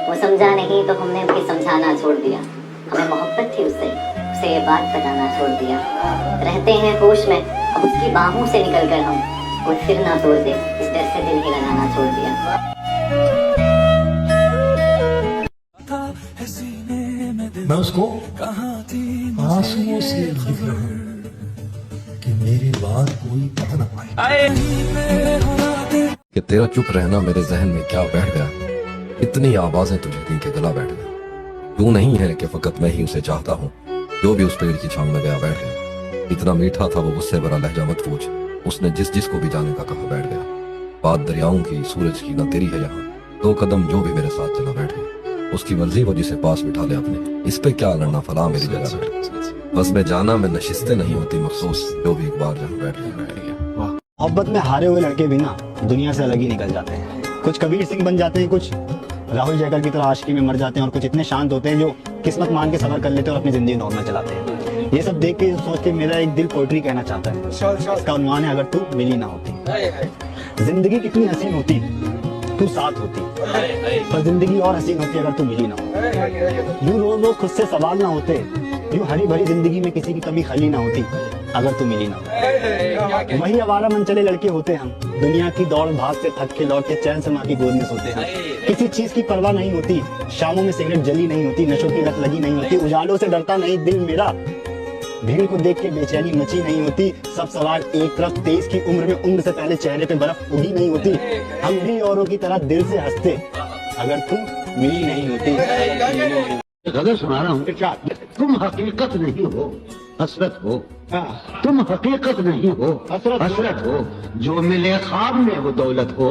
वो समझा नहीं तो हमने भी समझाना छोड़ दिया। हमें मोहब्बत थी उससे, उसे ये बात बताना छोड़ दिया। रहते हैं होश में अब उसकी बाहों से निकलकर हम, कोई फिर ना तोड़ दे इस डर से दिल ही लगाना छोड़ दिया। मैं उसको आंसुओं से लिख रहा हूँ कि मेरी बात कोई पढ़ ना पाए। कि तेरा चुप रहना मेरे जहन में क्या बैठ गया, इतनी आवाजें तुझे दी के गला बैठ गया। यूं नहीं है कि फकत मैं ही उसे चाहता हूँ, जो भी उस पेड़ की छांव में गया बैठ गया। इतना मीठा था वो गुस्से भरा लहजा मत पूछ, उसने जिस जिस को भी जाने का कहा बैठ गया। बात दरियाओं की सूरज की ना तेरी है यहाँ, 2 कदम जो भी मेरे साथ चला बैठ गया। उसकी मर्जी वो जिसे पास बिठा ले अपने, इस पे क्या लड़ना फला मेरी जगह बैठ। बस मैं जाना में नशिस्तें नहीं होती मखसूस, जो भी एक बार जहाँ बैठ गया। मोहब्बत में हारे हुए लड़के भी ना दुनिया से अलग ही निकल जाते हैं। कुछ कबीर सिंह बन जाते हैं, कुछ राहुल जयकर की तरह आशिकी में मर जाते हैं, और कुछ इतने शांत होते हैं जो किस्मत मान के सफर कर लेते हैं और अपनी जिंदगी नॉर्मल चलाते हैं। ये सब देख के सोच के मेरा एक दिल पोएट्री कहना चाहता है। इसका उन्वान है अगर तू मिली ना होती। जिंदगी कितनी हसीन होती तू साथ होती, पर जिंदगी और हसीन होती अगर तू मिली ना हो। यूं रोज रोज खुद से सवाल ना होते, यूं हरी भरी जिंदगी में किसी की कमी खाली ना होती अगर तू मिली ना हो। वही आवारा मन चले लड़के होते हम, दुनिया की दौड़ भाग से थक के लौट के चैन से माँ की गोद में सोते हैं। किसी चीज की परवाह नहीं होती, शामों में सिगरेट जली नहीं होती, नशों की लत लगी नहीं होती, उजालों से डरता नहीं दिल मेरा, भीड़ को देख के बेचैनी मची नहीं होती। सब सवाल एक तरफ, 23 की उम्र में उम्र से पहले चेहरे पे बर्फ उगी नहीं होती। हम भी औरों की तरह दिल से हंसते अगर तुम मिली नहीं होती। गजल सुना रहा हूँ, तुम हकीकत नहीं हो हसरत हो, तुम हकीकत नहीं हो हसरत हो, जो मिले ख्वाब में वो दौलत हो।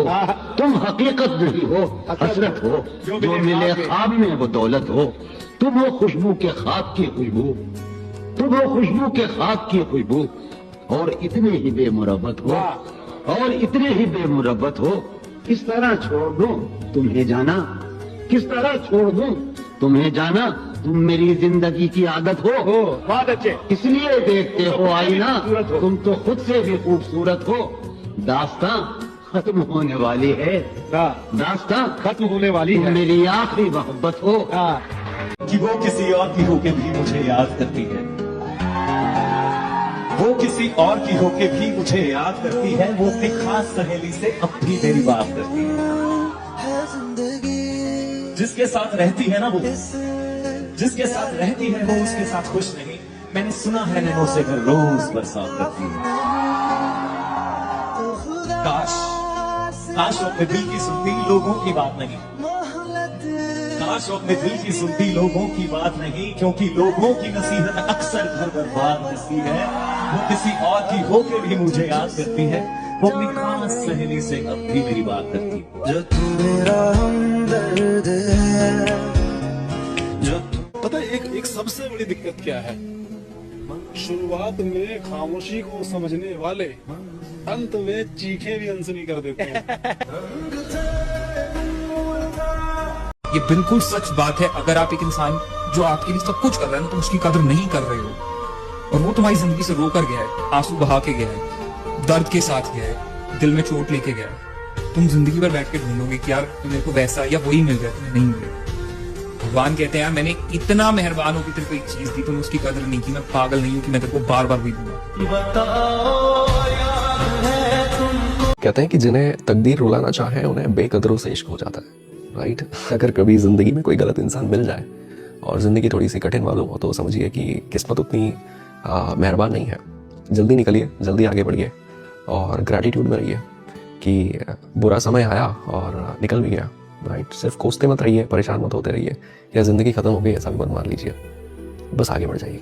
तुम हकीकत नहीं हो हसरत हो, जो मिले ख्वाब में वो दौलत हो। तुम हो खुशबू के खाक की खुशबू, तुम हो खुशबू के खाक की खुशबू, और इतने ही बेमुरब्बत हो, और इतने ही बेमुरब्बत हो। किस तरह छोड़ दूं तुम्हें जाना, किस तरह छोड़ दूं तुम्हें जाना, तुम मेरी जिंदगी की आदत हो। बहुत अच्छे, इसलिए देखते हो आईना, तुम तो खुद से भी खूबसूरत हो। दास्तां खत्म होने वाली है, दास्तां खत्म होने वाली है, मेरी आखिरी मोहब्बत हो। कि वो किसी और की होके भी मुझे याद करती है, वो किसी और की होके भी मुझे याद करती है, वो अपनी खास सहेली से अब भी मेरी बात करती है। जिसके साथ रहती है ना वो, जिसके साथ रहती है वो उसके साथ खुश नहीं। मैंने सुना है नैनों से घर रोज बरसात करती है। काश काश वो अपने दिल की सुनती लोगों की बात नहीं, काश वो अपने दिल की सुनती लोगों की बात नहीं, क्योंकि लोगों की नसीहत अक्सर घर बर्बाद करती है। वो किसी और की होके भी मुझे याद करती है, वो अपनी खास सहेली से अब भी मेरी बात करती है। जो तू मेरा हमदर्द है, जो पता है एक सबसे बड़ी दिक्कत क्या है? शुरुआत में खामोशी को समझने वाले अंत में चीखे भी अनसुनी कर देते हैं। ये बिल्कुल सच बात है। अगर आप एक इंसान जो आपके लिए सब कुछ कर रहा है ना, तुम उसकी कदर नहीं कर रहे हो, और वो तुम्हारी जिंदगी से रोकर गया है, आंसू बहा के गया है, दर्द के साथ गया है, दिल में चोट लेके गया है, तुम जिंदगी भर बैठ के ढूंढोगे कि यार मेरे को वैसा या वही मिल जाए, तुम्हें नहीं मिले। भगवान कहते हैं यार मैंने इतना मेहरबान हो कि तेरे को एक चीज दी, तूने उसकी कदर नहीं की। मैं पागल नहीं हूँ कि मैं तेरे को बार बार वही दूंगा। कहते हैं कि जिन्हें तकदीर रुलाना चाहे उन्हें बेकदरों से इश्क हो जाता है, राइट। अगर कभी जिंदगी में कोई गलत इंसान मिल जाए और जिंदगी थोड़ी सी कठिन मालूम हो तो समझिए कि किस्मत उतनी मेहरबान नहीं है। जल्दी निकलिए, जल्दी आगे बढ़िए, और ग्रैटिट्यूड में रहिए कि बुरा समय आया और निकल भी गया, राइट। सिर्फ कोसते मत रहिए, परेशान मत होते रहिए या जिंदगी खत्म हो गई ऐसा भी मत मान लीजिए, बस आगे बढ़ जाइए।